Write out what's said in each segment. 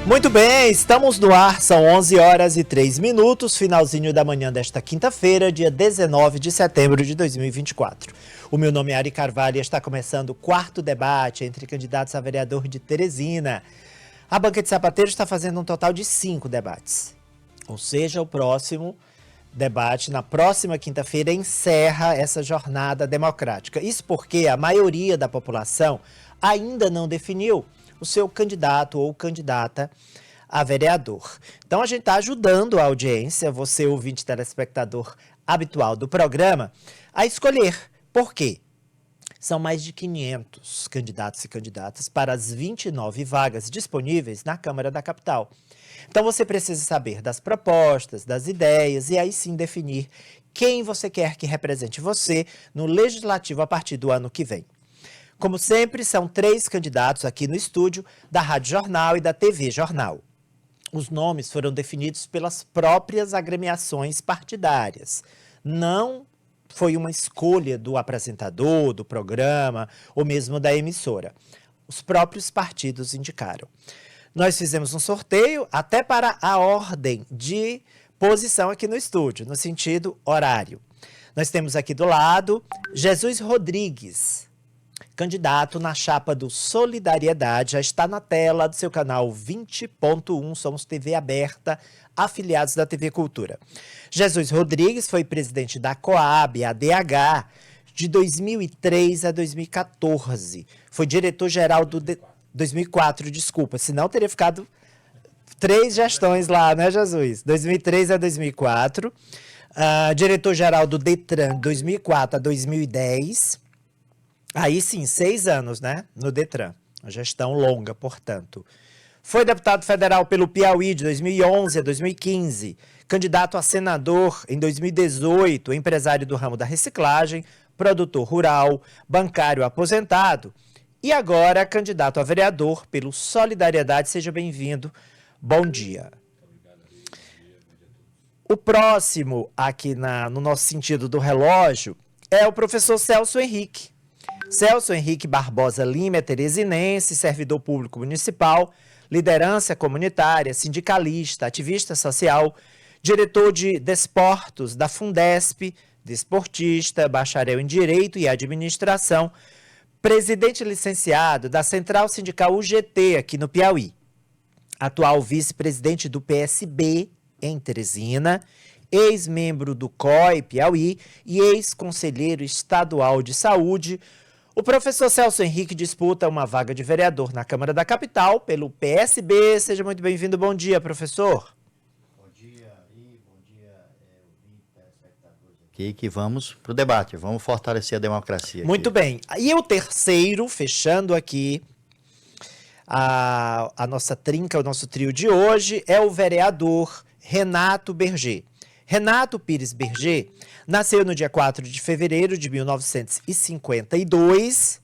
Muito bem, estamos no ar, são 11 horas e 3 minutos, finalzinho da manhã desta quinta-feira, dia 19 de setembro de 2024. O meu nome é Ari Carvalho e está começando o quarto debate entre candidatos a vereador de Teresina. A banca de sapateiros está fazendo um total de 5 debates, ou seja, o próximo debate, na próxima quinta-feira, encerra essa jornada democrática. Isso porque a maioria da população ainda não definiu o seu candidato ou candidata a vereador. Então a gente está ajudando a audiência, você ouvinte telespectador habitual do programa, a escolher. Por quê? São mais de 500 candidatos e candidatas para as 29 vagas disponíveis na Câmara da Capital. Então você precisa saber das propostas, das ideias e aí sim definir quem você quer que represente você no Legislativo a partir do ano que vem. Como sempre, são 3 candidatos aqui no estúdio da Rádio Jornal e da TV Jornal. Os nomes foram definidos pelas próprias agremiações partidárias. Não foi uma escolha do apresentador, do programa ou mesmo da emissora. Os próprios partidos indicaram. Nós fizemos um sorteio até para a ordem de posição aqui no estúdio, no sentido horário. Nós temos aqui do lado Jesus Rodrigues, candidato na chapa do Solidariedade, já está na tela do seu canal 20.1, somos TV aberta, afiliados da TV Cultura. Jesus Rodrigues foi presidente da Coab, ADH, de 2003 a 2014. Foi diretor-geral do... 2004, desculpa, senão teria ficado 3 gestões lá, né, Jesus? 2003 a 2004. Diretor-geral do Detran, 2004 a 2010. Aí sim, 6 anos, né, no Detran. Uma gestão longa, portanto. Foi deputado federal pelo Piauí de 2011 a 2015. Candidato a senador em 2018, empresário do ramo da reciclagem, produtor rural, bancário aposentado. E agora, candidato a vereador pelo Solidariedade. Seja bem-vindo. Bom dia. O próximo, aqui no nosso sentido do relógio, é o professor Celso Henrique. Celso Henrique Barbosa Lima é teresinense, servidor público municipal, liderança comunitária, sindicalista, ativista social, diretor de desportos da Fundesp, desportista, bacharel em Direito e Administração, presidente licenciado da Central Sindical UGT aqui no Piauí, atual vice-presidente do PSB em Teresina, ex-membro do COI Piauí e ex-conselheiro estadual de saúde. O professor Celso Henrique disputa uma vaga de vereador na Câmara da Capital pelo PSB. Seja muito bem-vindo. Bom dia, professor. Bom dia, Ari. Bom dia, telespectadores aqui, que vamos para o debate. Vamos fortalecer a democracia aqui. Muito bem. E o terceiro, fechando aqui a nossa trinca, o nosso trio de hoje, é o vereador Renato Berger. Renato Pires Berger nasceu no dia 4 de fevereiro de 1952,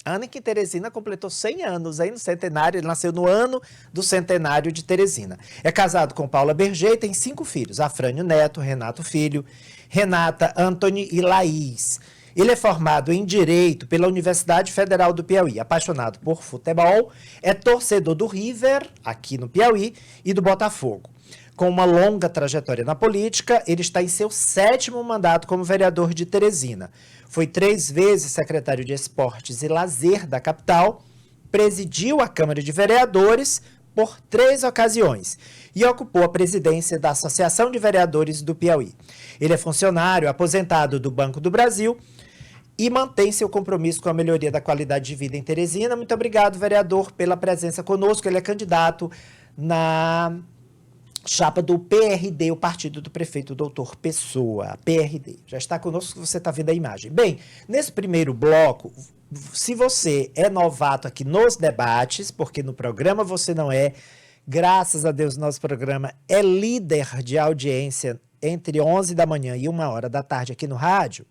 ano em que Teresina completou 100 anos, aí no centenário. Ele nasceu no ano do centenário de Teresina. É casado com Paula Berger e tem 5 filhos, Afrânio Neto, Renato Filho, Renata, Antony e Laís. Ele é formado em Direito pela Universidade Federal do Piauí, apaixonado por futebol, é torcedor do River, aqui no Piauí, e do Botafogo. Com uma longa trajetória na política, ele está em seu 7º mandato como vereador de Teresina. Foi 3 vezes secretário de Esportes e Lazer da capital, presidiu a Câmara de Vereadores por 3 ocasiões e ocupou a presidência da Associação de Vereadores do Piauí. Ele é funcionário aposentado do Banco do Brasil e mantém seu compromisso com a melhoria da qualidade de vida em Teresina. Muito obrigado, vereador, pela presença conosco. Ele é candidato na chapa do PRD, o partido do prefeito Doutor Pessoa, PRD. Já está conosco, você está vendo a imagem. Bem, nesse primeiro bloco, se você é novato aqui nos debates, porque no programa você não é, graças a Deus, nosso programa é líder de audiência entre 11 da manhã e 1 hora da tarde aqui no rádio,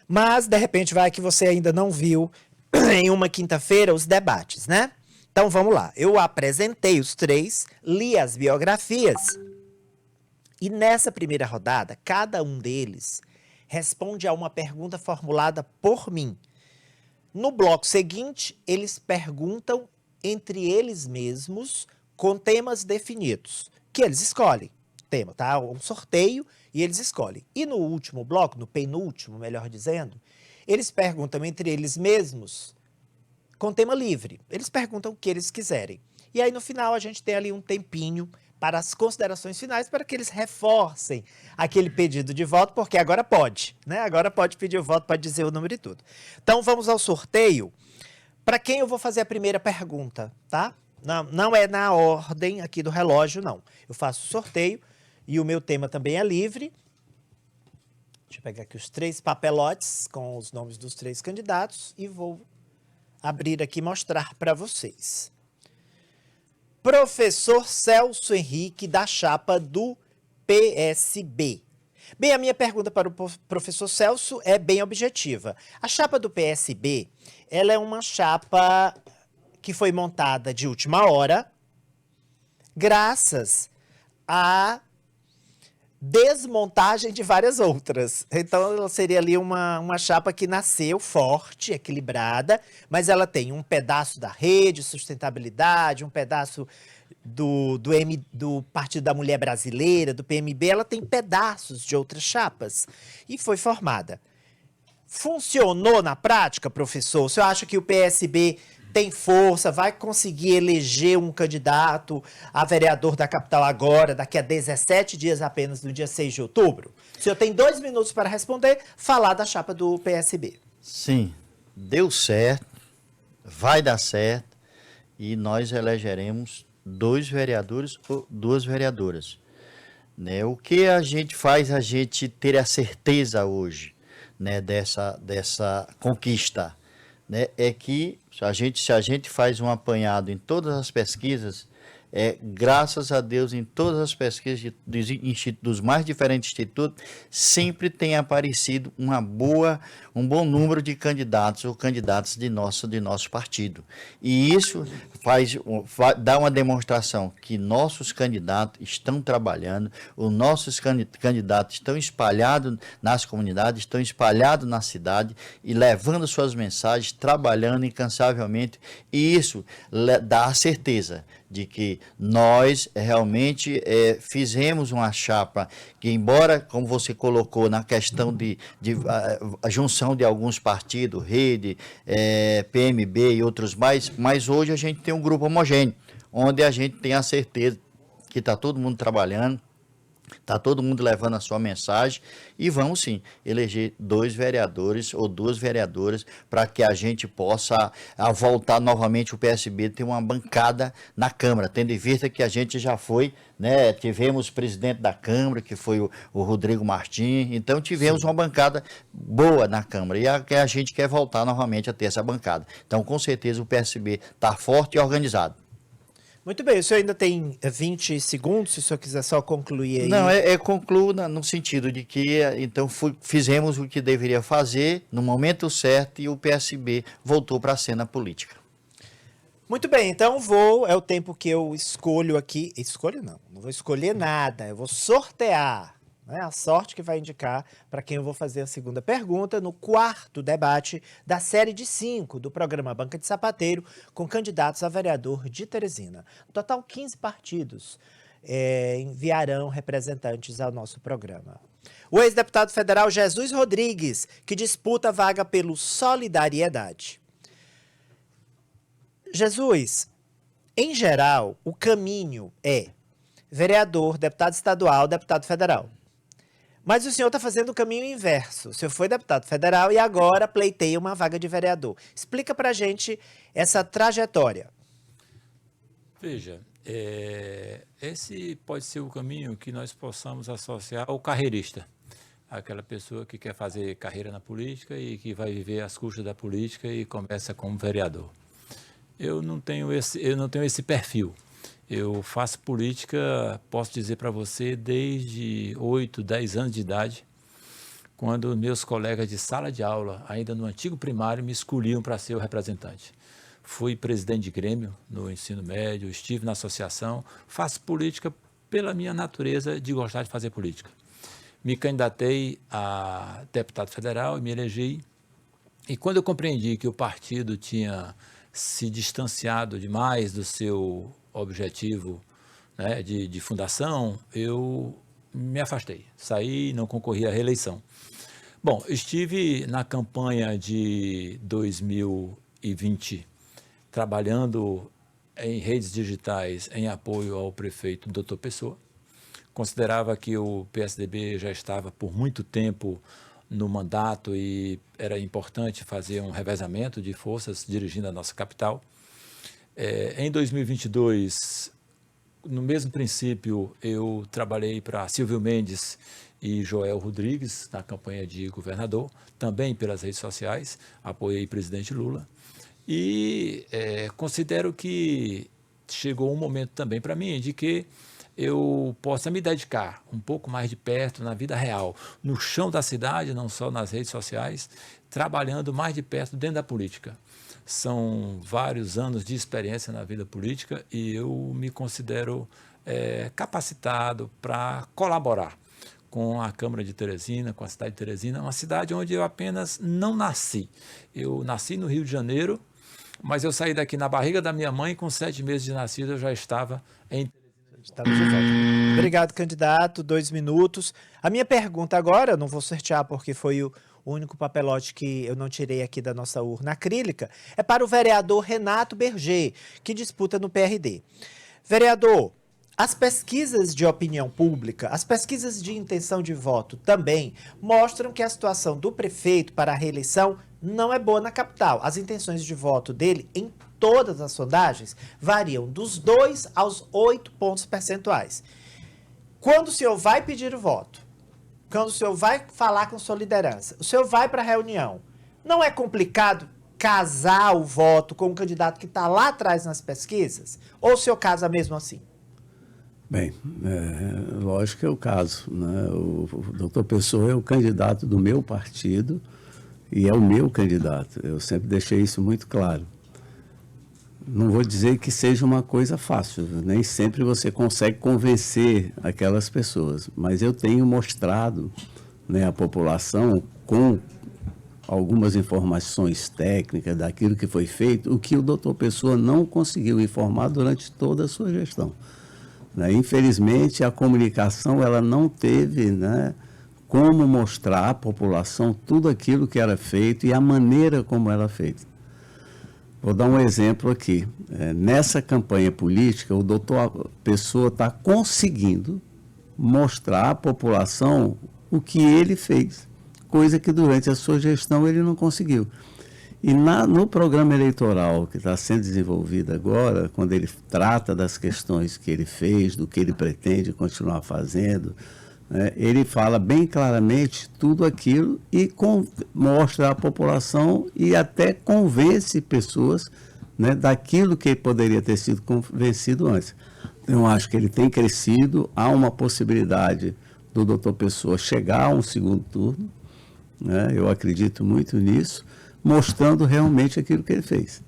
mas, de repente, vai que você ainda não viu em uma quinta-feira os debates, né? Então, vamos lá. Eu apresentei os 3, li as biografias e nessa primeira rodada, cada um deles responde a uma pergunta formulada por mim. No bloco seguinte, eles perguntam entre eles mesmos com temas definidos, que eles escolhem. Tema, tá? Um sorteio e eles escolhem. E no último bloco, no penúltimo, melhor dizendo, eles perguntam entre eles mesmos com tema livre. Eles perguntam o que eles quiserem. E aí, no final, a gente tem ali um tempinho para as considerações finais, para que eles reforcem aquele pedido de voto, porque agora pode, né? Agora pode pedir o voto, pode dizer o número e tudo. Então, vamos ao sorteio. Para quem eu vou fazer a primeira pergunta, tá? Não é na ordem aqui do relógio, não. Eu faço o sorteio e o meu tema também é livre. Deixa eu pegar aqui os 3 papelotes com os nomes dos 3 candidatos e vou abrir aqui e mostrar para vocês. Professor Celso Henrique, da chapa do PSB. Bem, a minha pergunta para o professor Celso é bem objetiva. A chapa do PSB, ela é uma chapa que foi montada de última hora, graças à desmontagem de várias outras. Então, ela seria ali uma chapa que nasceu forte, equilibrada, mas ela tem um pedaço da Rede, Sustentabilidade, um pedaço do Partido da Mulher Brasileira, do PMB, ela tem pedaços de outras chapas e foi formada. Funcionou na prática, professor? O senhor acha que o PSB tem força, vai conseguir eleger um candidato a vereador da capital agora, daqui a 17 dias apenas, no dia 6 de outubro? O senhor tem 2 minutos para responder, falar da chapa do PSB. Sim, deu certo, vai dar certo e nós elegeremos 2 vereadores ou 2 vereadoras. Né? O que a gente faz a gente ter a certeza hoje, né, dessa conquista, né, é que se a gente faz um apanhado em todas as pesquisas, graças a Deus, em todas as pesquisas dos mais diferentes institutos, sempre tem aparecido um bom número de candidatos ou candidatas de nosso partido. E isso dá uma demonstração que nossos candidatos estão trabalhando, os nossos candidatos estão espalhados nas comunidades, estão espalhados na cidade e levando suas mensagens, trabalhando incansavelmente, e isso dá a certeza de que nós realmente fizemos uma chapa que, embora, como você colocou, na questão de a junção de alguns partidos, Rede, PMB e outros mais, mas hoje a gente tem um grupo homogêneo, onde a gente tem a certeza que está todo mundo trabalhando, está todo mundo levando a sua mensagem e vamos sim eleger 2 vereadores ou 2 vereadoras para que a gente possa voltar novamente o PSB ter uma bancada na Câmara, tendo em vista que a gente já foi, né, tivemos presidente da Câmara, que foi o Rodrigo Martins, então tivemos sim uma bancada boa na Câmara e a gente quer voltar novamente a ter essa bancada. Então, com certeza, o PSB está forte e organizado. Muito bem, o senhor ainda tem 20 segundos, se o senhor quiser só concluir aí. Não, concluo no sentido de que, então, fizemos o que deveria fazer no momento certo e o PSB voltou para a cena política. Muito bem, então é o tempo que eu escolho aqui. Escolho não vou escolher nada, eu vou sortear. Né, a sorte que vai indicar para quem eu vou fazer a segunda pergunta no 4º debate da série de 5 do programa Banca de Sapateiro, com candidatos a vereador de Teresina. No total, 15 partidos enviarão representantes ao nosso programa. O ex-deputado federal Jesus Rodrigues, que disputa a vaga pelo Solidariedade. Jesus, em geral, o caminho é vereador, deputado estadual, deputado federal. Mas o senhor está fazendo o caminho inverso. O senhor foi deputado federal e agora pleiteia uma vaga de vereador. Explica para a gente essa trajetória. Veja, esse pode ser o caminho que nós possamos associar ao carreirista. Aquela pessoa que quer fazer carreira na política e que vai viver às custas da política e começa como vereador. Eu não tenho esse perfil. Eu faço política, posso dizer para você, desde 8, 10 anos de idade, quando meus colegas de sala de aula, ainda no antigo primário, me escolhiam para ser o representante. Fui presidente de grêmio no ensino médio, estive na associação, faço política pela minha natureza de gostar de fazer política. Me candidatei a deputado federal e me elegi. E quando eu compreendi que o partido tinha se distanciado demais do seu objetivo, né, de fundação, eu me afastei, saí e não concorri à reeleição. Bom, estive na campanha de 2020 trabalhando em redes digitais em apoio ao prefeito Dr. Pessoa. Considerava que o PSDB já estava por muito tempo no mandato e era importante fazer um revezamento de forças dirigindo a nossa capital. Em 2022, no mesmo princípio, eu trabalhei para Silvio Mendes e Joel Rodrigues na campanha de governador, também pelas redes sociais, apoiei o presidente Lula. E considero que chegou um momento também para mim de que eu possa me dedicar um pouco mais de perto na vida real, no chão da cidade, não só nas redes sociais, trabalhando mais de perto dentro da política. São vários anos de experiência na vida política e eu me considero capacitado para colaborar com a Câmara de Teresina, com a cidade de Teresina, uma cidade onde eu apenas não nasci. Eu nasci no Rio de Janeiro, mas eu saí daqui na barriga da minha mãe, com 7 meses de nascido, eu já estava em Teresina. Estamos de volta. Obrigado, candidato. 2 minutos. A minha pergunta agora, eu não vou sortear porque foi o único papelote que eu não tirei aqui da nossa urna acrílica, é para o vereador Renato Berger, que disputa no PRD. Vereador, as pesquisas de opinião pública, as pesquisas de intenção de voto também mostram que a situação do prefeito para a reeleição não é boa na capital. As intenções de voto dele em todas as sondagens variam dos 2 aos 8 pontos percentuais. Quando o senhor vai pedir o voto, quando o senhor vai falar com sua liderança, o senhor vai para a reunião, não é complicado casar o voto com o candidato que está lá atrás nas pesquisas? Ou o senhor casa mesmo assim? Bem, lógico que é o caso, né? O doutor Pessoa é o candidato do meu partido e é o meu candidato. Eu sempre deixei isso muito claro. Não vou dizer que seja uma coisa fácil, nem sempre você consegue convencer aquelas pessoas, mas eu tenho mostrado, né, à população, com algumas informações técnicas daquilo que foi feito, o que o doutor Pessoa não conseguiu informar durante toda a sua gestão. Infelizmente, a comunicação ela não teve, né, como mostrar à população tudo aquilo que era feito e a maneira como era feito. Vou dar um exemplo aqui. Nessa campanha política, o doutor Pessoa está conseguindo mostrar à população o que ele fez, coisa que durante a sua gestão ele não conseguiu. E no programa eleitoral que está sendo desenvolvido agora, quando ele trata das questões que ele fez, do que ele pretende continuar fazendo, né, ele fala bem claramente tudo aquilo e mostra à população e até convence pessoas, né, daquilo que poderia ter sido convencido antes. Eu acho que ele tem crescido, há uma possibilidade do doutor Pessoa chegar a um segundo turno, né, eu acredito muito nisso, mostrando realmente aquilo que ele fez.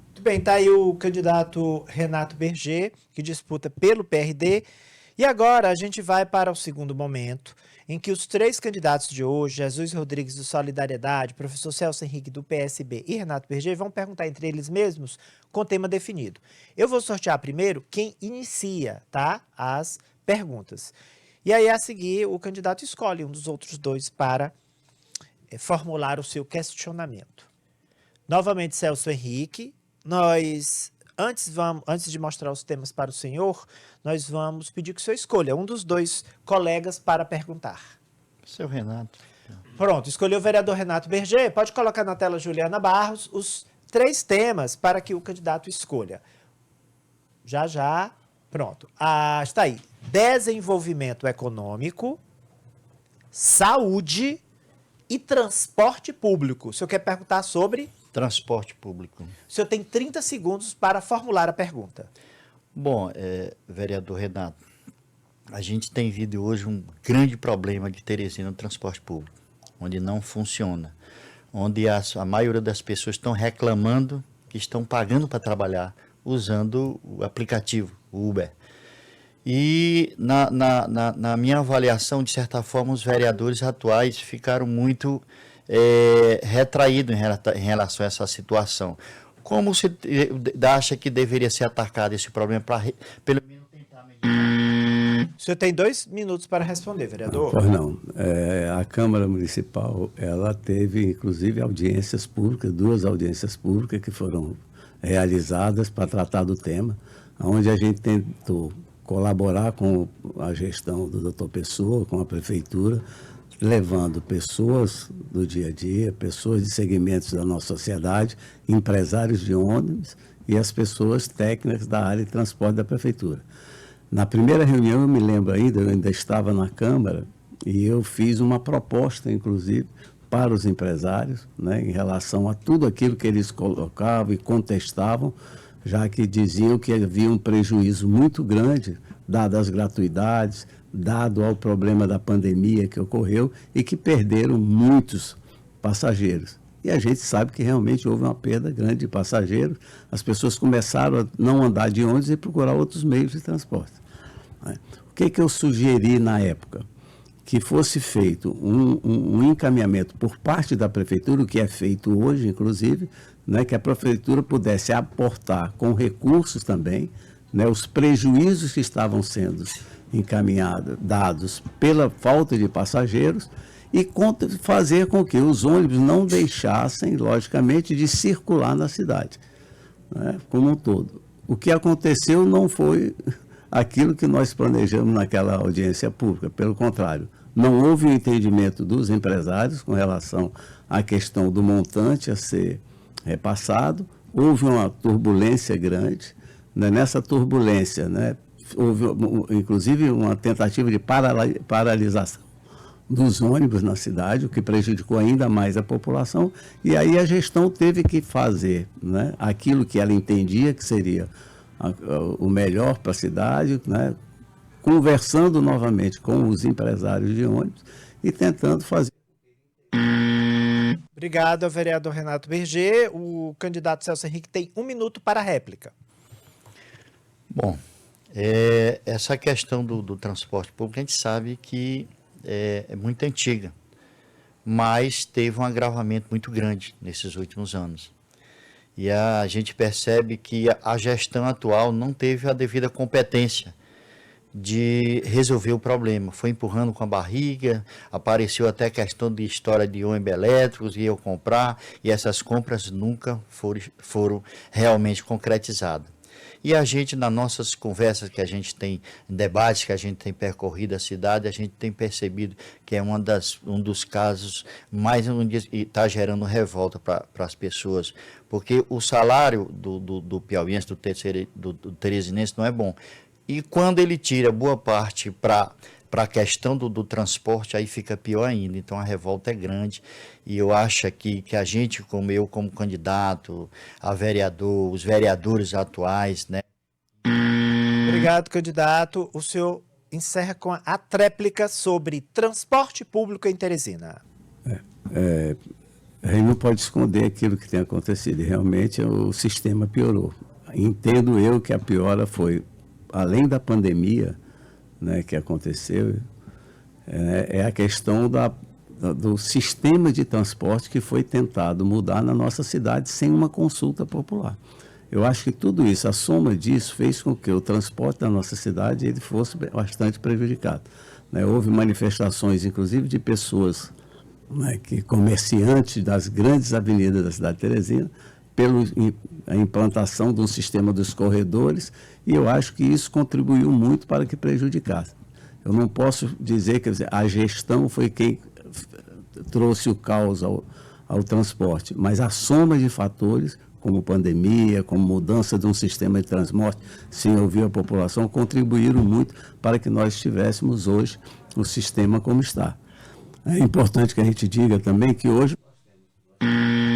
Muito bem, está aí o candidato Renato Berger, que disputa pelo PRD. E agora a gente vai para o segundo momento, em que os 3 candidatos de hoje, Jesus Rodrigues do Solidariedade, professor Celso Henrique do PSB e Renato Berger, vão perguntar entre eles mesmos com tema definido. Eu vou sortear primeiro quem inicia, tá, as perguntas. E aí, a seguir, o candidato escolhe um dos outros 2 para formular o seu questionamento. Novamente, Celso Henrique, antes de mostrar os temas para o senhor, nós vamos pedir que o senhor escolha um dos 2 colegas para perguntar. Seu Renato. Pronto, escolheu o vereador Renato Berger. Pode colocar na tela, Juliana Barros, os 3 temas para que o candidato escolha. Já. Pronto. Está aí. Desenvolvimento econômico, saúde e transporte público. O senhor quer perguntar sobre? Transporte público. O senhor tem 30 segundos para formular a pergunta. Bom, vereador Renato, a gente tem vindo hoje um grande problema de Teresina no transporte público, onde não funciona, onde a maioria das pessoas estão reclamando que estão pagando para trabalhar usando o aplicativo, o Uber. E na minha avaliação, de certa forma, os vereadores atuais ficaram muito retraído em relação a essa situação. Como você acha que deveria ser atacado esse problema para, pelo menos, tentar melhorar? O senhor tem 2 minutos para responder, vereador. Pois não. A Câmara Municipal, ela teve, inclusive, audiências públicas, 2 audiências públicas que foram realizadas para tratar do tema, onde a gente tentou colaborar com a gestão do Dr. Pessoa, com a Prefeitura, levando pessoas do dia a dia, pessoas de segmentos da nossa sociedade, empresários de ônibus e as pessoas técnicas da área de transporte da Prefeitura. Na primeira reunião, eu me lembro ainda, eu ainda estava na Câmara, e eu fiz uma proposta, inclusive, para os empresários, né, em relação a tudo aquilo que eles colocavam e contestavam, já que diziam que havia um prejuízo muito grande, dado as gratuidades, dado ao problema da pandemia que ocorreu e que perderam muitos passageiros. E a gente sabe que realmente houve uma perda grande de passageiros, as pessoas começaram a não andar de ônibus e procurar outros meios de transporte. O que eu sugeri na época? Que fosse feito um encaminhamento por parte da Prefeitura, o que é feito hoje, inclusive, né, que a Prefeitura pudesse aportar com recursos também, né, os prejuízos que estavam sendo encaminhados, dados pela falta de passageiros, e fazer com que os ônibus não deixassem, logicamente, de circular na cidade, né, como um todo. O que aconteceu não foi aquilo que nós planejamos naquela audiência pública, pelo contrário, não houve um entendimento dos empresários com relação à questão do montante a ser repassado, houve uma turbulência grande, né? Nessa turbulência, né, houve inclusive uma tentativa de paralisação dos ônibus na cidade, o que prejudicou ainda mais a população, e aí a gestão teve que fazer, né, aquilo que ela entendia que seria o melhor para a cidade, né, conversando novamente com os empresários de ônibus e tentando fazer. Obrigado ao vereador Renato Berger. O candidato Celso Henrique tem 1 minuto para a réplica. Bom, essa questão do transporte público, a gente sabe que é muito antiga, mas teve um agravamento muito grande nesses últimos anos. E a gente percebe que a gestão atual não teve a devida competência de resolver o problema. Foi empurrando com a barriga, apareceu até a questão de história de ônibus elétricos, e eu comprar, e essas compras nunca foram realmente concretizadas. E a gente, nas nossas conversas que a gente tem, debates que a gente tem percorrido a cidade, a gente tem percebido que é um dos casos mais onde está gerando revolta para as pessoas, porque o salário do piauiense, do teresinense não é bom. E quando ele tira boa parte para a questão do transporte, aí fica pior ainda. Então a revolta é grande, e eu acho que a gente, como candidato a vereador, os vereadores atuais, né? Obrigado, candidato. O senhor encerra com a tréplica sobre transporte público em Teresina. A gente não pode esconder aquilo que tem acontecido, e realmente o sistema piorou. Entendo eu que a piora foi, além da pandemia, né, que aconteceu, é a questão do sistema de transporte que foi tentado mudar na nossa cidade sem uma consulta popular. Eu acho que tudo isso, a soma disso, fez com que o transporte da nossa cidade ele fosse bastante prejudicado, né? Houve manifestações, inclusive, de pessoas, né, comerciantes das grandes avenidas da cidade de Teresina, pela implantação de um sistema dos corredores, e eu acho que isso contribuiu muito para que prejudicasse. Eu não posso dizer que a gestão foi quem trouxe o caos ao transporte, mas a soma de fatores, como pandemia, como mudança de um sistema de transporte sem ouvir a população, contribuíram muito para que nós tivéssemos hoje o sistema como está. É importante que a gente diga também que hoje...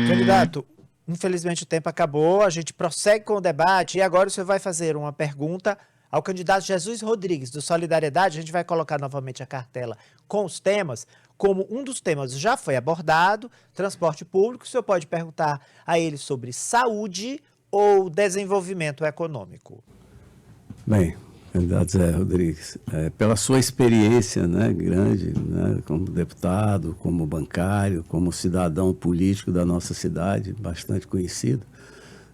Candidato, infelizmente o tempo acabou, a gente prossegue com o debate, e agora o senhor vai fazer uma pergunta ao candidato Jesus Rodrigues, do Solidariedade. A gente vai colocar novamente a cartela com os temas. Como um dos temas já foi abordado, transporte público, o senhor pode perguntar a ele sobre saúde ou desenvolvimento econômico. Bem, Candidato Zé Rodrigues, pela sua experiência, né, grande, né, como deputado, como bancário, como cidadão político da nossa cidade, bastante conhecido,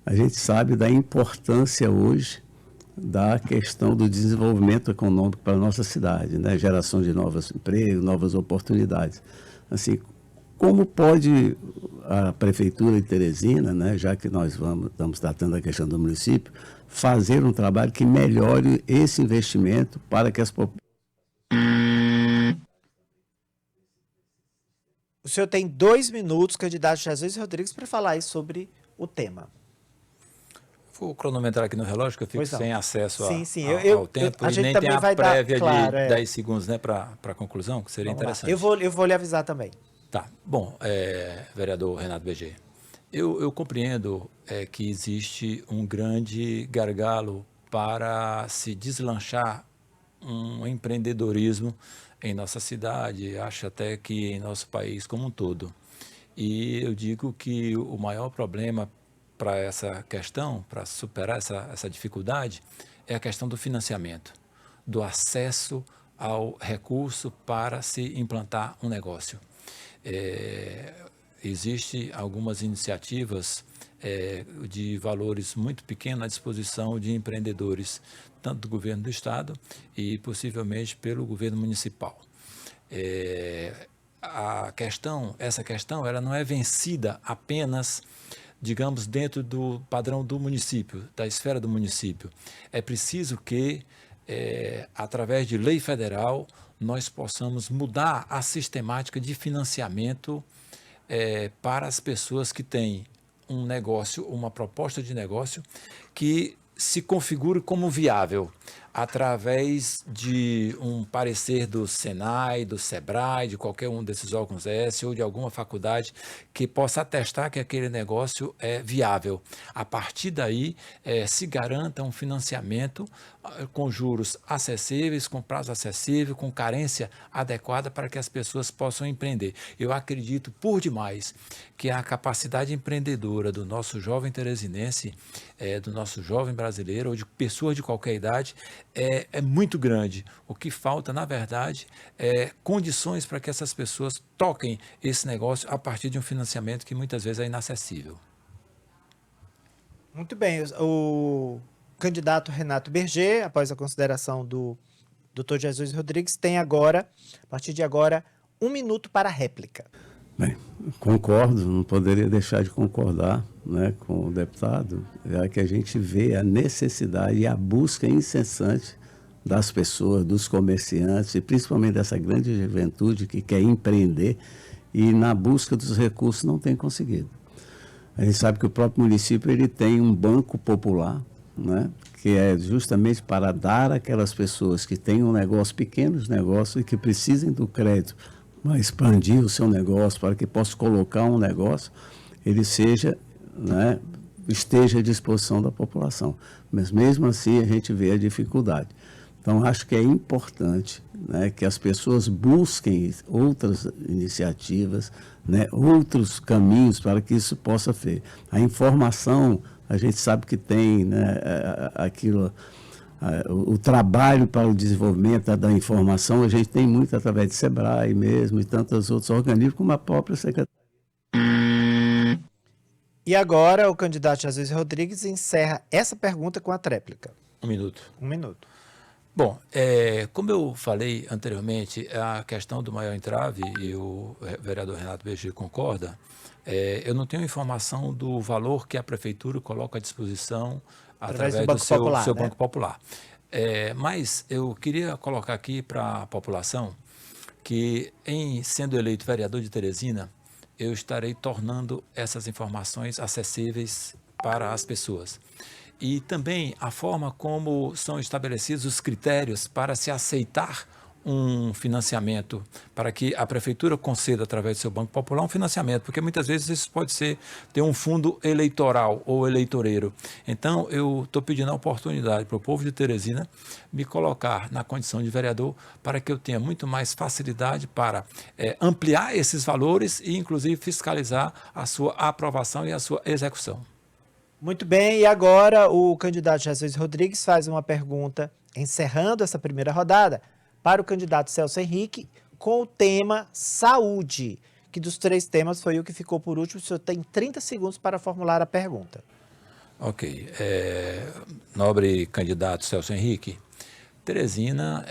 a gente sabe da importância hoje da questão do desenvolvimento econômico para a nossa cidade, né, geração de novos empregos, novas oportunidades. Assim, como pode a Prefeitura de Teresina, né, já que nós estamos tratando da questão do município, fazer um trabalho que melhore esse investimento para que as populações... O senhor tem 2 minutos, candidato Jesus Rodrigues, para falar aí sobre o tema. Vou cronometrar aqui no relógio, que eu fico Pois não. sem acesso Sim, ao tempo, a e gente nem também tem a vai dar, prévia claro, de 10 segundos, né, para a conclusão, que seria Vamos lá. interessante. Eu vou lhe avisar também. Tá, bom, vereador Renato BG, eu compreendo que existe um grande gargalo para se deslanchar um empreendedorismo em nossa cidade, acho até que em nosso país como um todo. E eu digo que o maior problema para essa questão, para superar essa dificuldade, é a questão do financiamento, do acesso ao recurso para se implantar um negócio. Existem algumas iniciativas de valores muito pequenos à disposição de empreendedores, tanto do governo do estado e possivelmente pelo governo municipal. Essa questão ela não é vencida apenas, digamos, dentro do padrão do município, da esfera do município. É preciso que, através de lei federal, nós possamos mudar a sistemática de financiamento para as pessoas que têm um negócio, uma proposta de negócio que se configure como viável, através de um parecer do Senai, do Sebrae, de qualquer um desses órgãos S ou de alguma faculdade que possa atestar que aquele negócio é viável. A partir daí, se garanta um financiamento com juros acessíveis, com prazo acessível, com carência adequada para que as pessoas possam empreender. Eu acredito por demais que a capacidade empreendedora do nosso jovem teresinense, do nosso jovem brasileiro ou de pessoas de qualquer idade é muito grande. O que falta, na verdade, é condições para que essas pessoas toquem esse negócio a partir de um financiamento que muitas vezes é inacessível. Muito bem. O candidato Renato Berger, após a consideração do Dr. Jesus Rodrigues, tem agora, a partir de agora, 1 minuto para a réplica. Bem, concordo, não poderia deixar de concordar, né, com o deputado, já que a gente vê a necessidade e a busca incessante das pessoas, dos comerciantes e principalmente dessa grande juventude que quer empreender e na busca dos recursos não tem conseguido. A gente sabe que o próprio município ele tem um banco popular, né, que é justamente para dar àquelas pessoas que têm um negócio, pequenos negócios e que precisem do crédito para expandir o seu negócio, para que possa colocar um negócio, ele seja, né, esteja à disposição da população. Mas mesmo assim a gente vê a dificuldade. Então acho que é importante, né, que as pessoas busquem outras iniciativas, né, outros caminhos para que isso possa ser. A informação, a gente sabe que tem, né, aquilo... O trabalho para o desenvolvimento da informação, a gente tem muito através de Sebrae mesmo e tantos outros organismos, como a própria Secretaria. E agora o candidato Jesus Rodrigues encerra essa pergunta com a tréplica. 1 minuto. 1 minuto. Bom, como eu falei anteriormente, a questão do maior entrave, e o vereador Renato BG concorda, eu não tenho informação do valor que a prefeitura coloca à disposição através do seu Banco Popular. Mas eu queria colocar aqui para a população que, sendo eleito vereador de Teresina, eu estarei tornando essas informações acessíveis para as pessoas. E também a forma como são estabelecidos os critérios para se aceitar um financiamento, para que a prefeitura conceda através do seu Banco Popular um financiamento, porque muitas vezes isso pode ter um fundo eleitoral ou eleitoreiro. Então, eu estou pedindo a oportunidade para o povo de Teresina me colocar na condição de vereador para que eu tenha muito mais facilidade para ampliar esses valores e, inclusive, fiscalizar a sua aprovação e a sua execução. Muito bem, e agora o candidato Jesus Rodrigues faz uma pergunta encerrando essa primeira rodada, para o candidato Celso Henrique, com o tema saúde, que dos 3 temas foi o que ficou por último. O senhor tem 30 segundos para formular a pergunta. Ok. Nobre candidato Celso Henrique, Teresina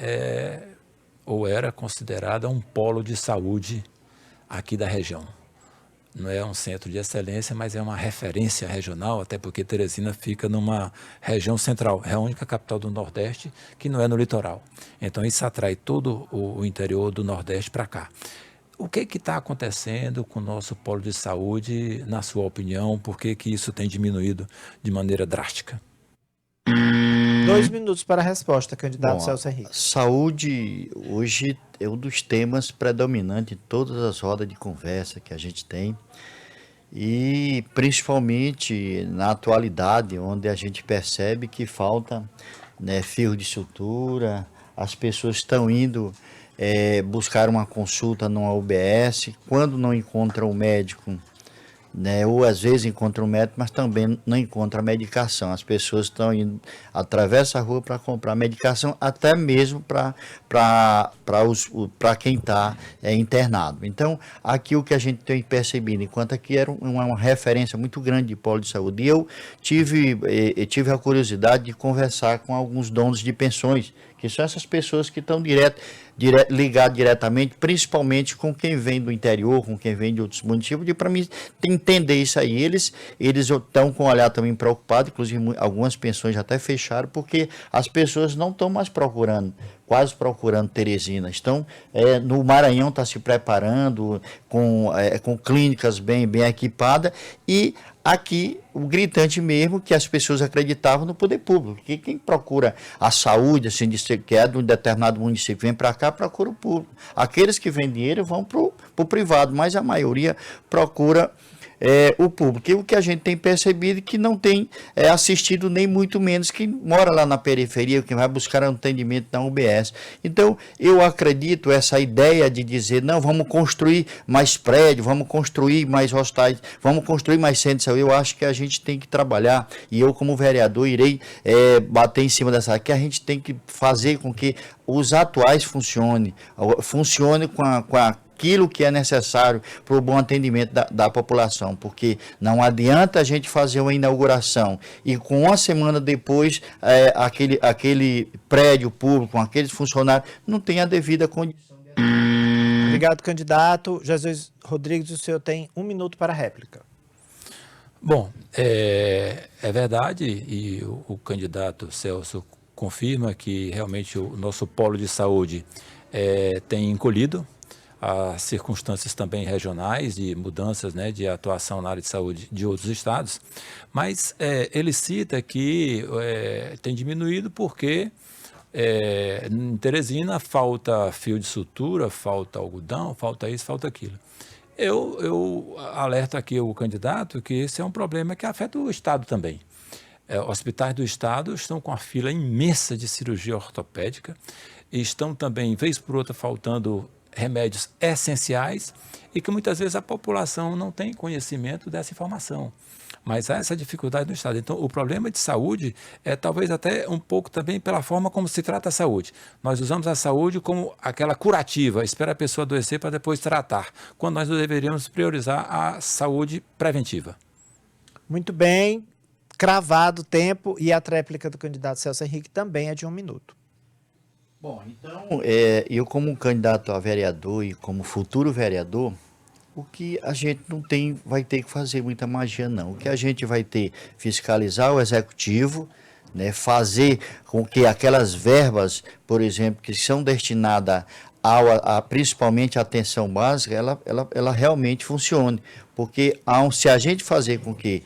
ou era considerada um polo de saúde aqui da região. Não é um centro de excelência, mas é uma referência regional, até porque Teresina fica numa região central, é a única capital do Nordeste que não é no litoral. Então isso atrai todo o interior do Nordeste para cá. O que está acontecendo com o nosso polo de saúde, na sua opinião? Por que isso tem diminuído de maneira drástica? 2 minutos para a resposta, candidato Bom, Celso Henrique. Saúde hoje é um dos temas predominantes em todas as rodas de conversa que a gente tem, e principalmente na atualidade, onde a gente percebe que falta, né, fio de sutura, as pessoas estão indo buscar uma consulta numa UBS, quando não encontram o médico, né, ou às vezes encontram o médico, mas também não encontram a medicação. As pessoas estão indo, atravessam a rua para comprar medicação, até mesmo para quem está internado. Então, aqui o que a gente tem percebido, enquanto aqui era uma referência muito grande de polo de saúde, e eu tive a curiosidade de conversar com alguns donos de pensões, que são essas pessoas que estão ligadas diretamente, principalmente com quem vem do interior, com quem vem de outros municípios, e para mim entender isso aí. Eles estão com o olhar também preocupado, inclusive algumas pensões já até fecharam, porque as pessoas não estão mais quase procurando Teresina. Estão no Maranhão, está se preparando com clínicas bem equipadas, e aqui o gritante mesmo que as pessoas acreditavam no poder público, porque quem procura a saúde, assim, que é de um determinado município, vem para cá, procura o público. Aqueles que vêm dinheiro vão para o privado, mas a maioria procura o público. E o que a gente tem percebido é que não tem assistido nem muito menos quem mora lá na periferia, quem vai buscar um atendimento na UBS. Então, eu acredito essa ideia de dizer, não, vamos construir mais prédios, vamos construir mais hospitais, vamos construir mais centros de saúde. Eu acho que a gente tem que trabalhar, e eu como vereador irei bater em cima dessa, que a gente tem que fazer com que os atuais funcionem com aquilo que é necessário para o bom atendimento da população, porque não adianta a gente fazer uma inauguração e com uma semana depois aquele prédio público, com aqueles funcionários, não tem a devida condição. Obrigado, candidato. Jesus Rodrigues, o senhor tem 1 minuto para a réplica. Bom, é verdade, e o candidato Celso confirma que realmente o nosso polo de saúde tem encolhido. As circunstâncias também regionais de mudanças, né, de atuação na área de saúde de outros estados, mas ele cita que tem diminuído porque em Teresina falta fio de sutura, falta algodão, falta isso, falta aquilo. Eu alerto aqui o candidato que esse é um problema que afeta o estado também. Hospitais do estado estão com a fila imensa de cirurgia ortopédica e estão também, vez por outra, faltando remédios essenciais, e que muitas vezes a população não tem conhecimento dessa informação. Mas há essa dificuldade no estado. Então, o problema de saúde é talvez até um pouco também pela forma como se trata a saúde. Nós usamos a saúde como aquela curativa, espera a pessoa adoecer para depois tratar, quando nós deveríamos priorizar a saúde preventiva. Muito bem, cravado o tempo, e a tréplica do candidato Celso Henrique também é de 1 minuto. Bom, então, eu como candidato a vereador e como futuro vereador, o que a gente não vai ter que fazer muita magia, não. O que a gente vai ter fiscalizar o executivo, né, fazer com que aquelas verbas, por exemplo, que são destinadas principalmente a atenção básica, ela realmente funcione. Porque se a gente fazer com que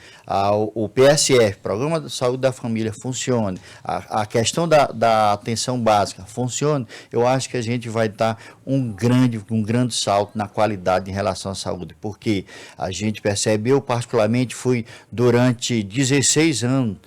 o PSF, Programa de Saúde da Família, funcione, a questão da atenção básica funcione, eu acho que a gente vai dar um grande salto na qualidade em relação à saúde. Porque a gente percebe, eu particularmente fui durante 16 anos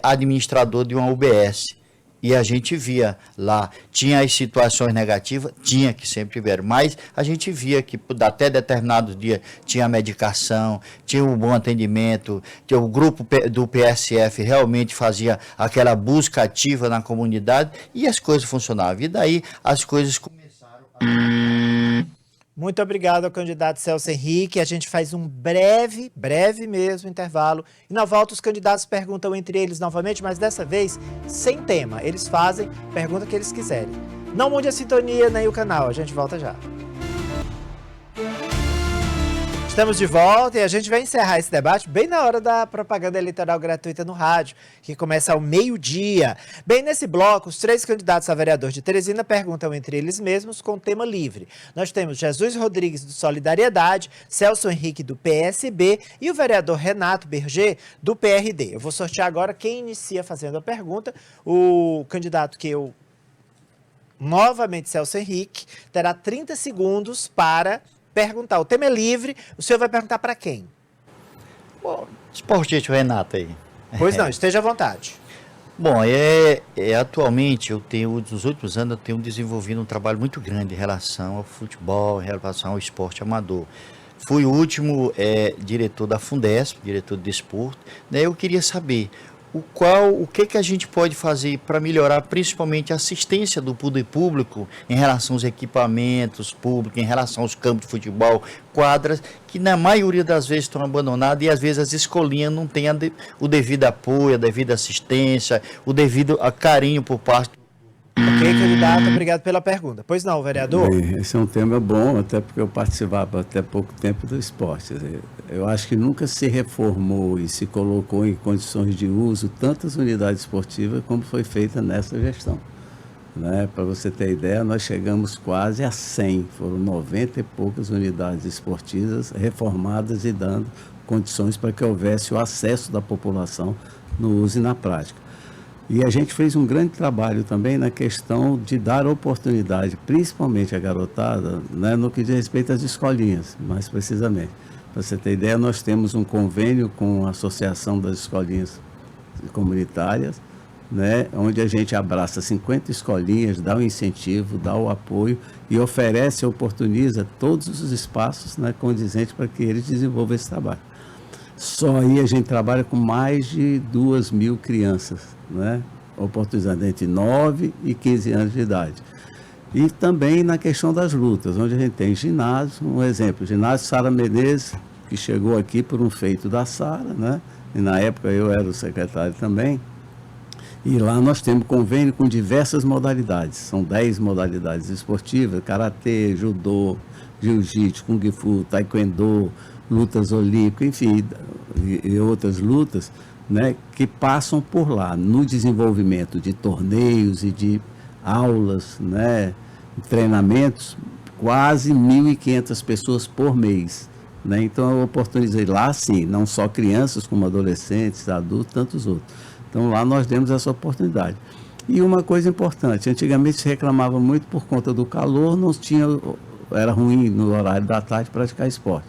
administrador de uma UBS. E a gente via lá, tinha as situações negativas, tinha que sempre tiveram, mas a gente via que até determinados dias tinha medicação, tinha um bom atendimento, que o grupo do PSF realmente fazia aquela busca ativa na comunidade e as coisas funcionavam. E daí as coisas começaram a... Muito obrigado ao candidato Celso Henrique. A gente faz um breve mesmo intervalo. E na volta os candidatos perguntam entre eles novamente, mas dessa vez sem tema. Eles fazem pergunta que eles quiserem. Não mude a sintonia nem o canal. A gente volta já. Estamos de volta e a gente vai encerrar esse debate bem na hora da propaganda eleitoral gratuita no rádio, que começa ao meio-dia. Bem nesse bloco, os 3 candidatos a vereador de Teresina perguntam entre eles mesmos com tema livre. Nós temos Jesus Rodrigues, do Solidariedade, Celso Henrique, do PSB e o vereador Renato Berger, do PRD. Eu vou sortear agora quem inicia fazendo a pergunta. O candidato que eu... Novamente, Celso Henrique, terá 30 segundos para... perguntar. O tema é livre, o senhor vai perguntar para quem? Bom, esportista Renato aí. Pois não, esteja à vontade. Bom, atualmente, nos últimos anos, eu tenho desenvolvido um trabalho muito grande em relação ao futebol, em relação ao esporte amador. Fui o último diretor da Fundesp, diretor de desporto, né? Eu queria saber o que a gente pode fazer para melhorar principalmente a assistência do poder público em relação aos equipamentos públicos, em relação aos campos de futebol, quadras, que na maioria das vezes estão abandonadas e às vezes as escolinhas não têm o devido apoio, a devida assistência, o devido carinho por parte. Ok, candidato, obrigado pela pergunta. Pois não, vereador? Bem, esse é um tema bom, até porque eu participava até pouco tempo do esporte. Eu acho que nunca se reformou e se colocou em condições de uso tantas unidades esportivas como foi feita nessa gestão. Né? Para você ter ideia, nós chegamos quase a 100, foram 90 e poucas unidades esportivas reformadas e dando condições para que houvesse o acesso da população no uso e na prática. E a gente fez um grande trabalho também na questão de dar oportunidade, principalmente à garotada, né, no que diz respeito às escolinhas, mais precisamente. Para você ter ideia, nós temos um convênio com a Associação das Escolinhas Comunitárias, né, onde a gente abraça 50 escolinhas, dá o incentivo, dá o apoio e oferece, oportuniza todos os espaços, né, condizentes para que eles desenvolvam esse trabalho. Só aí a gente trabalha com mais de 2.000 crianças, né? Oportunizando entre 9 e 15 anos de idade. E também na questão das lutas, onde a gente tem ginásio, um exemplo, ginásio Sara Menezes, que chegou aqui por um feito da Sara, né? E na época eu era o secretário também. E lá nós temos convênio com diversas modalidades, são 10 modalidades esportivas, karatê, judô, jiu-jitsu, kung fu, taekwondo, lutas olímpicas, enfim, e outras lutas, né, que passam por lá, no desenvolvimento de torneios e de aulas, né, treinamentos, quase 1.500 pessoas por mês. Né? Então eu oportunizei lá, sim, não só crianças, como adolescentes, adultos, tantos outros. Então lá nós demos essa oportunidade. E uma coisa importante, antigamente se reclamava muito por conta do calor, não tinha, era ruim no horário da tarde praticar esporte.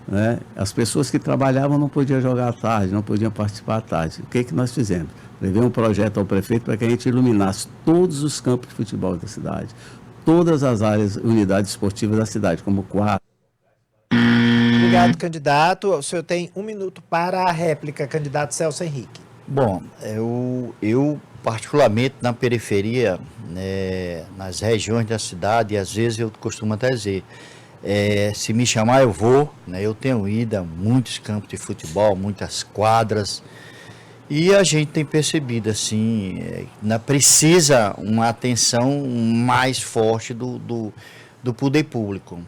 Né? As pessoas que trabalhavam não podiam jogar à tarde, não podiam participar à tarde. O que nós fizemos? Levei um projeto ao prefeito para que a gente iluminasse todos os campos de futebol da cidade, todas as áreas, unidades esportivas da cidade, como quadra. Obrigado, candidato. O senhor tem 1 minuto para a réplica, candidato Celso Henrique. Bom, eu particularmente na periferia, né, nas regiões da cidade, e às vezes eu costumo até dizer, se me chamar eu vou, né? Eu tenho ido a muitos campos de futebol, muitas quadras, e a gente tem percebido assim, precisa uma atenção mais forte do poder público.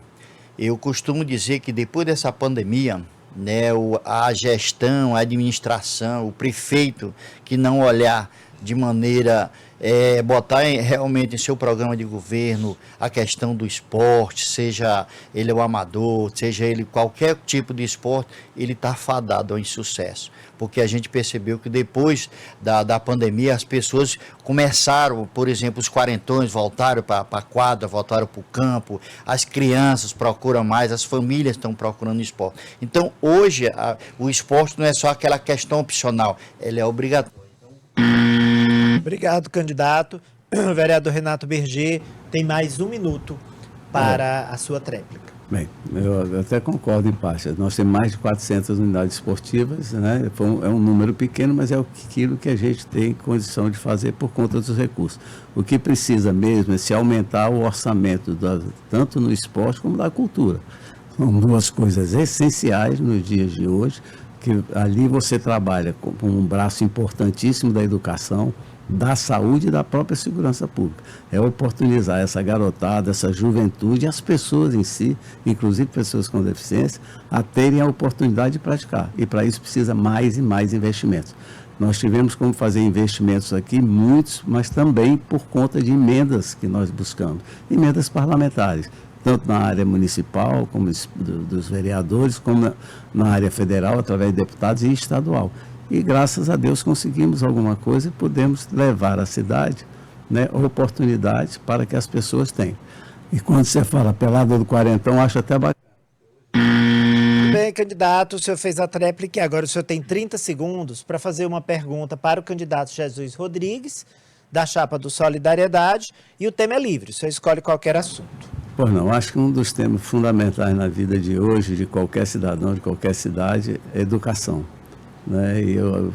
Eu costumo dizer que depois dessa pandemia, né, a gestão, a administração, o prefeito que não olhar de maneira, botar realmente em seu programa de governo a questão do esporte, seja ele o amador, seja ele qualquer tipo de esporte, ele está fadado ao insucesso. Porque a gente percebeu que depois da pandemia as pessoas começaram, por exemplo, os quarentões voltaram para a quadra, voltaram para o campo, as crianças procuram mais, as famílias estão procurando esporte. Então hoje o esporte não é só aquela questão opcional, ele é obrigatório. Obrigado, candidato. O vereador Renato Berger tem mais 1 minuto para a sua tréplica. Bem, eu até concordo em parte. Nós temos mais de 400 unidades esportivas, né? É um número pequeno, mas é aquilo que a gente tem condição de fazer por conta dos recursos. O que precisa mesmo é se aumentar o orçamento, tanto no esporte como da cultura. São duas coisas essenciais nos dias de hoje, que ali você trabalha com um braço importantíssimo da educação, da saúde e da própria segurança pública. É oportunizar essa garotada, essa juventude, as pessoas em si, inclusive pessoas com deficiência, a terem a oportunidade de praticar. E para isso precisa mais e mais investimentos. Nós tivemos como fazer investimentos aqui, muitos, mas também por conta de emendas que nós buscamos, emendas parlamentares, tanto na área municipal, como dos vereadores, como na área federal, através de deputados e estadual. E graças a Deus conseguimos alguma coisa e podemos levar à cidade, né, oportunidades para que as pessoas tenham. E quando você fala pelada do quarentão, acho até bacana. Bem, candidato, o senhor fez a tréplica e agora o senhor tem 30 segundos para fazer uma pergunta para o candidato Jesus Rodrigues, da chapa do Solidariedade, e o tema é livre, o senhor escolhe qualquer assunto. Pois não, acho que um dos temas fundamentais na vida de hoje, de qualquer cidadão, de qualquer cidade, é educação. Né? E eu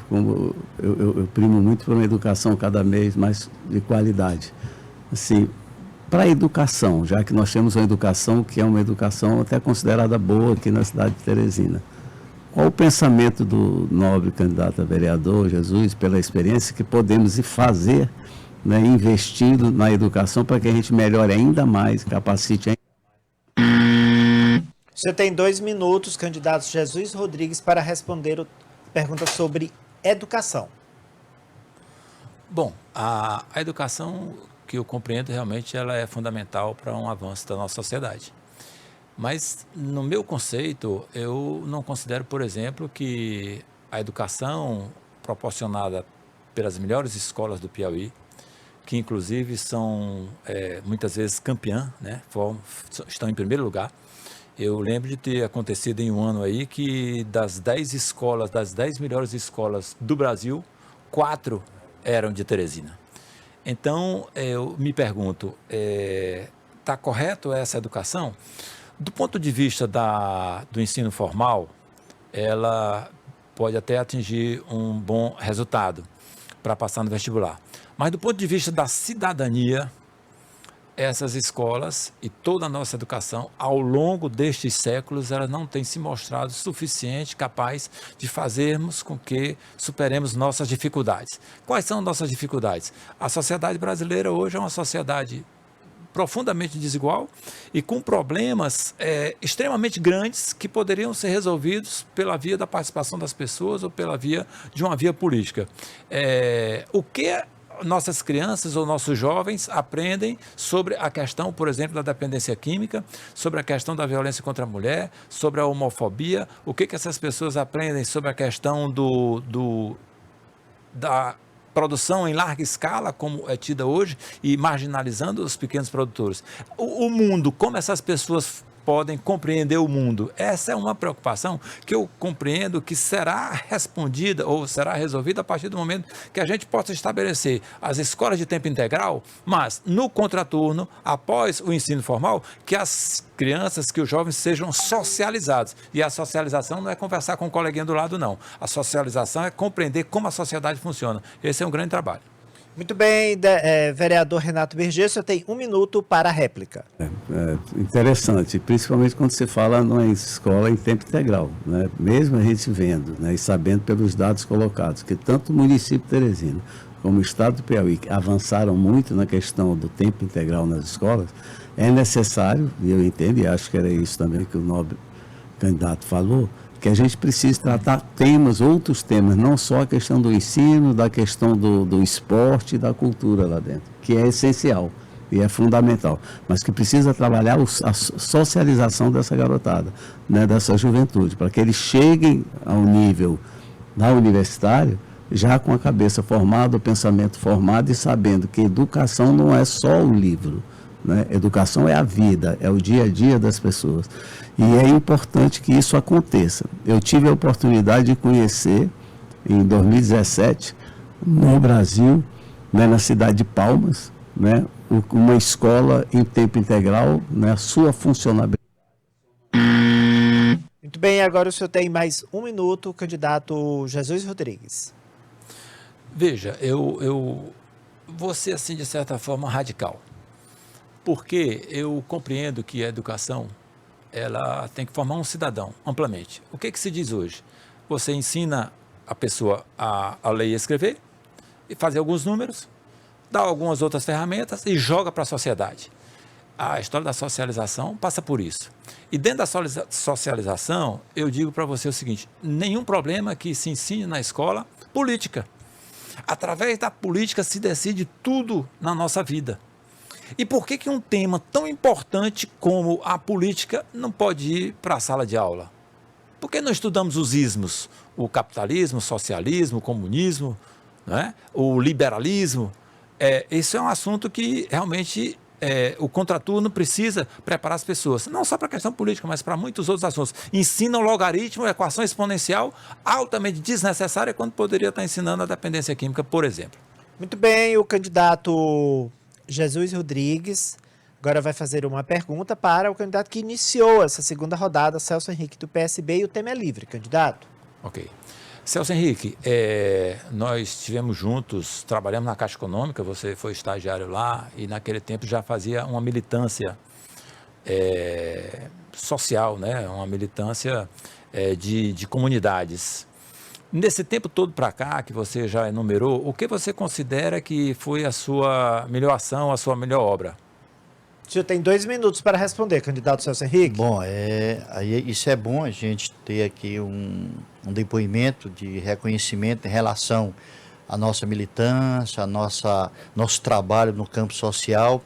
primo muito para uma educação cada vez mais de qualidade. Assim, para a educação, já que nós temos uma educação que é uma educação até considerada boa aqui na cidade de Teresina. Qual o pensamento do nobre candidato a vereador, Jesus, pela experiência que podemos fazer, né, investindo na educação para que a gente melhore ainda mais, capacite ainda mais? Você tem 2 minutos, candidato Jesus Rodrigues, para responder pergunta sobre educação. Bom, a educação, que eu compreendo, realmente ela é fundamental para um avanço da nossa sociedade. Mas, no meu conceito, eu não considero, por exemplo, que a educação proporcionada pelas melhores escolas do Piauí, que inclusive são muitas vezes campeã, né, estão em primeiro lugar. Eu lembro de ter acontecido em um ano aí que das 10 escolas, das 10 melhores escolas do Brasil, 4 eram de Teresina. Então, eu me pergunto, está correto essa educação? Do ponto de vista do ensino formal, ela pode até atingir um bom resultado para passar no vestibular. Mas do ponto de vista da cidadania, essas escolas e toda a nossa educação, ao longo destes séculos, ela não tem se mostrado suficiente, capaz de fazermos com que superemos nossas dificuldades. Quais são nossas dificuldades? A sociedade brasileira hoje é uma sociedade profundamente desigual e com problemas extremamente grandes que poderiam ser resolvidos pela via da participação das pessoas ou pela via de uma via política. O que nossas crianças ou nossos jovens aprendem sobre a questão, por exemplo, da dependência química, sobre a questão da violência contra a mulher, sobre a homofobia? O que essas pessoas aprendem sobre a questão da produção em larga escala, como é tida hoje, e marginalizando os pequenos produtores? O mundo, como essas pessoas podem compreender o mundo? Essa é uma preocupação que eu compreendo que será respondida ou será resolvida a partir do momento que a gente possa estabelecer as escolas de tempo integral, mas no contraturno, após o ensino formal, que as crianças, que os jovens sejam socializados. E a socialização não é conversar com o coleguinha do lado, não. A socialização é compreender como a sociedade funciona. Esse é um grande trabalho. Muito bem, vereador Renato Berger, você tem 1 minuto para a réplica. Interessante, principalmente quando você fala numa escola em tempo integral, né? Mesmo a gente vendo, né, e sabendo pelos dados colocados, que tanto o município de Teresina como o estado do Piauí avançaram muito na questão do tempo integral nas escolas, é necessário, e eu entendo, e acho que era isso também que o nobre candidato falou, que a gente precisa tratar outros temas, não só a questão do ensino, da questão do esporte e da cultura lá dentro, que é essencial e é fundamental, mas que precisa trabalhar a socialização dessa garotada, né, dessa juventude, para que eles cheguem ao nível da universitário já com a cabeça formada, o pensamento formado e sabendo que educação não é só o livro, né? Educação é a vida, é o dia a dia das pessoas. E é importante que isso aconteça. Eu tive a oportunidade de conhecer, em 2017, no Brasil, né, na cidade de Palmas, né, uma escola em tempo integral, né, a sua funcionalidade. Muito bem, agora o senhor tem mais 1 minuto, candidato Jesus Rodrigues. Veja, eu vou ser, assim, de certa forma, radical. Porque eu compreendo que a educação, ela tem que formar um cidadão, amplamente. O que se diz hoje? Você ensina a pessoa a ler e escrever, e fazer alguns números, dá algumas outras ferramentas e joga para a sociedade. A história da socialização passa por isso. E dentro da socialização, eu digo para você o seguinte: nenhum problema que se ensine na escola política. Através da política se decide tudo na nossa vida. E por que um tema tão importante como a política não pode ir para a sala de aula? Por que não estudamos os ismos? O capitalismo, o socialismo, o comunismo, né? O liberalismo? Esse é um assunto que realmente o contraturno precisa preparar as pessoas, não só para a questão política, mas para muitos outros assuntos. Ensina o logaritmo, a equação exponencial, altamente desnecessária, quando poderia estar ensinando a dependência química, por exemplo. Muito bem, o candidato Jesus Rodrigues agora vai fazer uma pergunta para o candidato que iniciou essa segunda rodada, Celso Henrique, do PSB, e o tema é livre, candidato. Ok. Celso Henrique, nós estivemos juntos, trabalhamos na Caixa Econômica, você foi estagiário lá e naquele tempo já fazia uma militância social, né? Uma militância de comunidades. Nesse tempo todo para cá, que você já enumerou, o que você considera que foi a sua melhor ação, a sua melhor obra? O senhor tem 2 minutos para responder, candidato Celso Henrique. Bom, isso é bom a gente ter aqui um depoimento de reconhecimento em relação à nossa militância, nosso trabalho no campo social.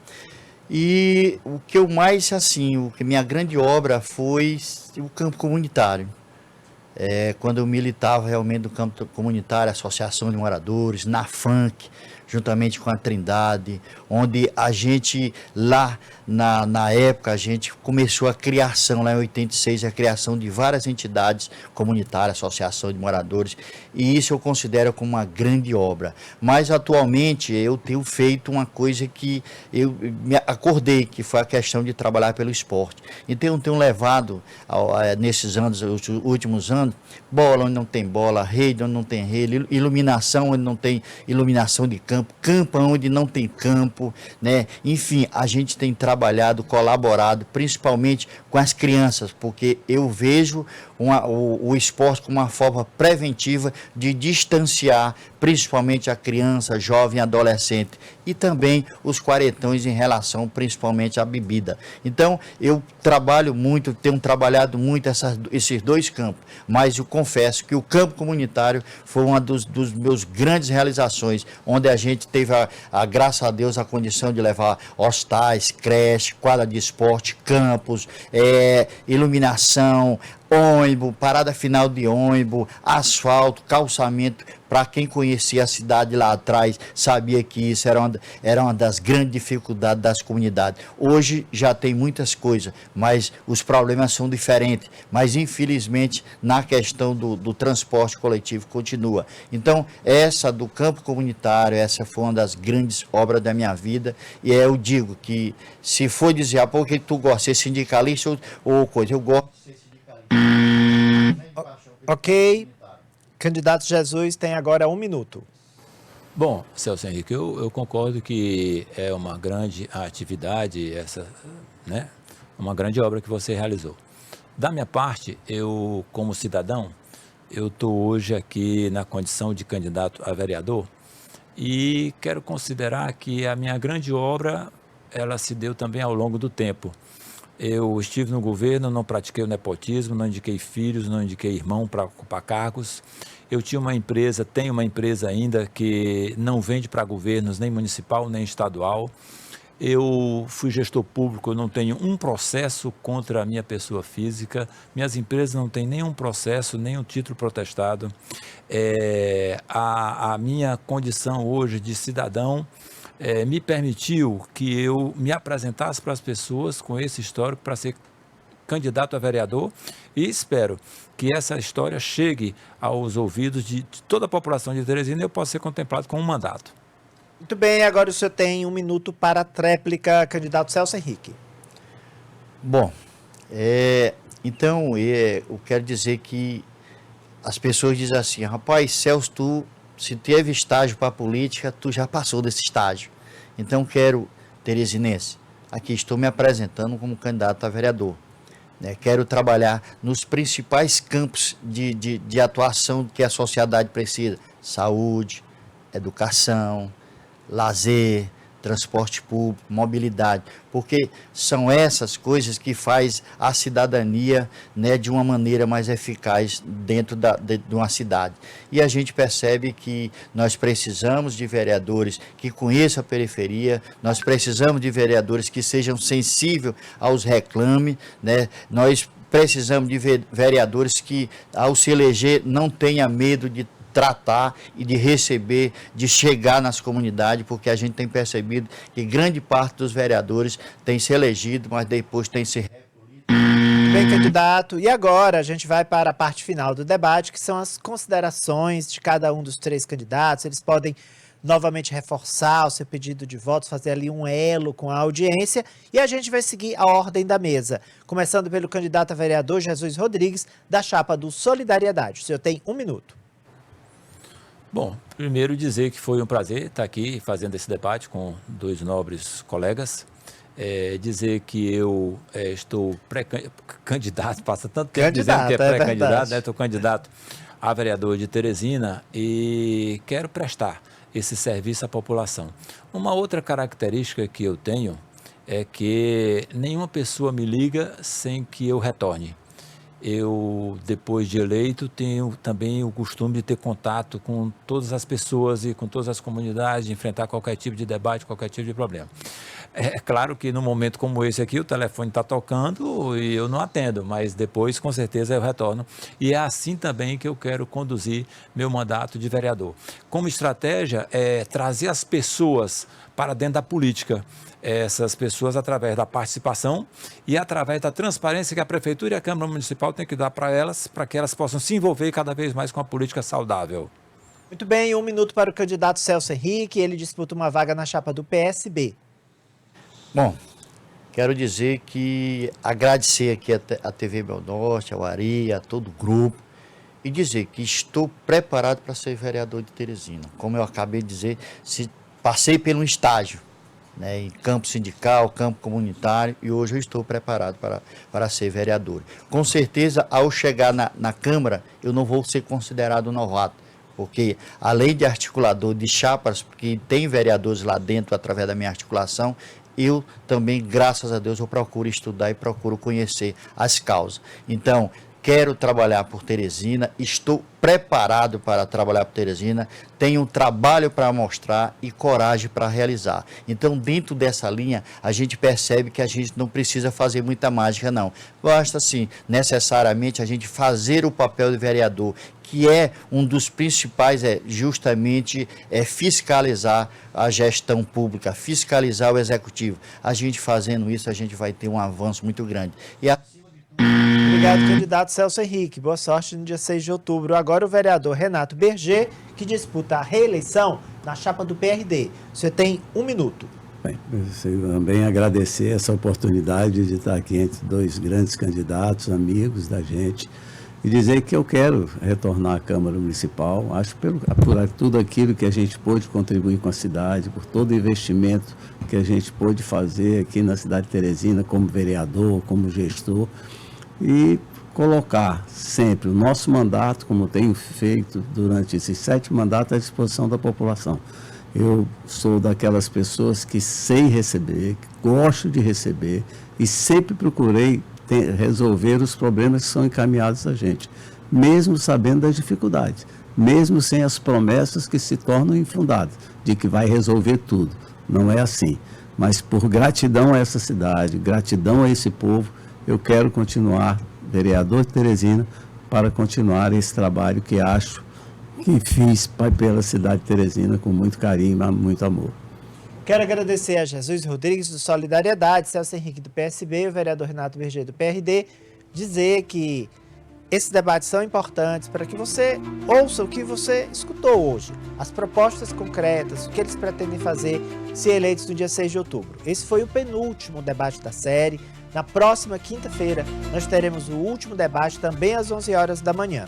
E o que eu mais, assim, minha grande obra foi o campo comunitário. Quando eu militava realmente no campo comunitário, Associação de Moradores, na FANC, juntamente com a Trindade, onde a gente lá na época a gente começou a criação, lá em 86, a criação de várias entidades comunitárias, Associação de Moradores, e isso eu considero como uma grande obra. Mas atualmente eu tenho feito uma coisa que eu me acordei, que foi a questão de trabalhar pelo esporte. Então eu tenho levado nesses anos, os últimos anos, bola onde não tem bola, rede onde não tem rede, iluminação onde não tem iluminação de campo, campo onde não tem campo, né? Enfim, a gente tem trabalhado, colaborado, principalmente com as crianças, porque eu vejo o esporte como uma forma preventiva de distanciar principalmente a criança, jovem, adolescente e também os quarentões em relação principalmente à bebida. Então eu trabalho muito, tenho trabalhado muito esses dois campos, mas eu confesso que o campo comunitário foi uma dos meus grandes realizações, onde a gente teve graças a Deus a condição de levar hostais, creche, quadra de esporte, campos, iluminação, ônibus, parada final de ônibus, asfalto, calçamento. Para quem conhecia a cidade lá atrás, sabia que isso era uma das grandes dificuldades das comunidades. Hoje já tem muitas coisas, mas os problemas são diferentes. Mas, infelizmente, na questão do transporte coletivo continua. Então, essa do campo comunitário, essa foi uma das grandes obras da minha vida. E eu digo que, se for dizer, porque tu gosta de ser sindicalista ou coisa, eu gosto de ser sindicalista. Ok. Candidato Jesus tem agora 1 minuto. Bom, Celso Henrique, eu concordo que é uma grande atividade, né? Uma grande obra que você realizou. Da minha parte, eu, como cidadão, eu estou hoje aqui na condição de candidato a vereador e quero considerar que a minha grande obra, ela se deu também ao longo do tempo. Eu estive no governo, não pratiquei o nepotismo, não indiquei filhos, não indiquei irmão para ocupar cargos. Eu tinha uma empresa, tenho uma empresa ainda que não vende para governos nem municipal nem estadual. Eu fui gestor público, eu não tenho um processo contra a minha pessoa física. Minhas empresas não têm nenhum processo, nenhum título protestado. A minha condição hoje de cidadão me permitiu que eu me apresentasse para as pessoas com esse histórico para ser candidato a vereador e espero que essa história chegue aos ouvidos de toda a população de Teresina e eu possa ser contemplado com um mandato. Muito bem, agora o senhor tem 1 minuto para a tréplica, candidato Celso Henrique. Bom, então eu quero dizer que as pessoas dizem assim, rapaz, Celso, se teve estágio para a política, tu já passou desse estágio. Então quero, teresinense, aqui estou me apresentando como candidato a vereador. Né? Quero trabalhar nos principais campos de atuação que a sociedade precisa. Saúde, educação, lazer, transporte público, mobilidade, porque são essas coisas que faz a cidadania, né, de uma maneira mais eficaz dentro de uma cidade. E a gente percebe que nós precisamos de vereadores que conheçam a periferia, nós precisamos de vereadores que sejam sensíveis aos reclames, né? Nós precisamos de vereadores que, ao se eleger, não tenha medo de tratar e de receber, de chegar nas comunidades, porque a gente tem percebido que grande parte dos vereadores tem se elegido, mas depois tem se... Bem, candidato, e agora a gente vai para a parte final do debate, que são as considerações de cada um dos 3 candidatos. Eles podem novamente reforçar o seu pedido de votos, fazer ali um elo com a audiência, e a gente vai seguir a ordem da mesa, começando pelo candidato a vereador Jesus Rodrigues, da chapa do Solidariedade. O senhor tem 1 minuto. Bom, primeiro dizer que foi um prazer estar aqui fazendo esse debate com 2 nobres colegas. Dizer que eu estou pré-candidato, passa tanto tempo dizendo que é pré-candidato, né? Estou candidato a vereador de Teresina e quero prestar esse serviço à população. Uma outra característica que eu tenho é que nenhuma pessoa me liga sem que eu retorne. Eu, depois de eleito, tenho também o costume de ter contato com todas as pessoas e com todas as comunidades, de enfrentar qualquer tipo de debate, qualquer tipo de problema. É claro que num momento como esse aqui, o telefone está tocando e eu não atendo, mas depois, com certeza, eu retorno. E é assim também que eu quero conduzir meu mandato de vereador. Como estratégia, é trazer as pessoas para dentro da política. Essas pessoas através da participação e através da transparência que a Prefeitura e a Câmara Municipal têm que dar para elas, para que elas possam se envolver cada vez mais com a política saudável. Muito bem, 1 minuto para o candidato Celso Henrique, ele disputa uma vaga na chapa do PSB. Bom, quero dizer que agradecer aqui a TV Bel Norte, ao Ari, a todo o grupo, e dizer que estou preparado para ser vereador de Teresina. Como eu acabei de dizer, passei por um estágio, né, em campo sindical, campo comunitário, e hoje eu estou preparado para ser vereador. Com certeza, ao chegar na Câmara, eu não vou ser considerado novato, porque além de articulador de chapas, que tem vereadores lá dentro através da minha articulação, eu também, graças a Deus, eu procuro estudar e procuro conhecer as causas. Então, quero trabalhar por Teresina, estou preparado para trabalhar por Teresina, tenho um trabalho para mostrar e coragem para realizar. Então, dentro dessa linha, a gente percebe que a gente não precisa fazer muita mágica, não. Basta, sim, necessariamente a gente fazer o papel de vereador, que é um dos principais, justamente fiscalizar a gestão pública, fiscalizar o executivo. A gente fazendo isso, a gente vai ter um avanço muito grande. Obrigado, candidato Celso Henrique. Boa sorte no dia 6 de outubro. Agora o vereador Renato Berger, que disputa a reeleição na chapa do PRD. Você tem 1 minuto. Bem, eu também agradecer essa oportunidade de estar aqui entre 2 grandes candidatos, amigos da gente, e dizer que eu quero retornar à Câmara Municipal. Acho por tudo aquilo que a gente pôde contribuir com a cidade, por todo o investimento que a gente pôde fazer aqui na cidade de Teresina, como vereador, como gestor, e colocar sempre o nosso mandato, como tenho feito durante esses 7 mandatos, à disposição da população. Eu sou daquelas pessoas que sei receber, que gosto de receber e sempre procurei resolver os problemas que são encaminhados a gente, mesmo sabendo das dificuldades, mesmo sem as promessas que se tornam infundadas, de que vai resolver tudo. Não é assim. Mas por gratidão a essa cidade, gratidão a esse povo, eu quero continuar vereador de Teresina para continuar esse trabalho que acho que fiz pela cidade de Teresina com muito carinho e muito amor. Quero agradecer a Jesus Rodrigues do Solidariedade, Celso Henrique do PSB, o vereador Renato Berger do PRD, dizer que Esses debates são importantes para que você ouça o que você escutou hoje, as propostas concretas, o que eles pretendem fazer se eleitos no dia 6 de outubro. Esse foi o penúltimo debate da série. Na próxima quinta-feira, nós teremos o último debate também às 11 horas da manhã.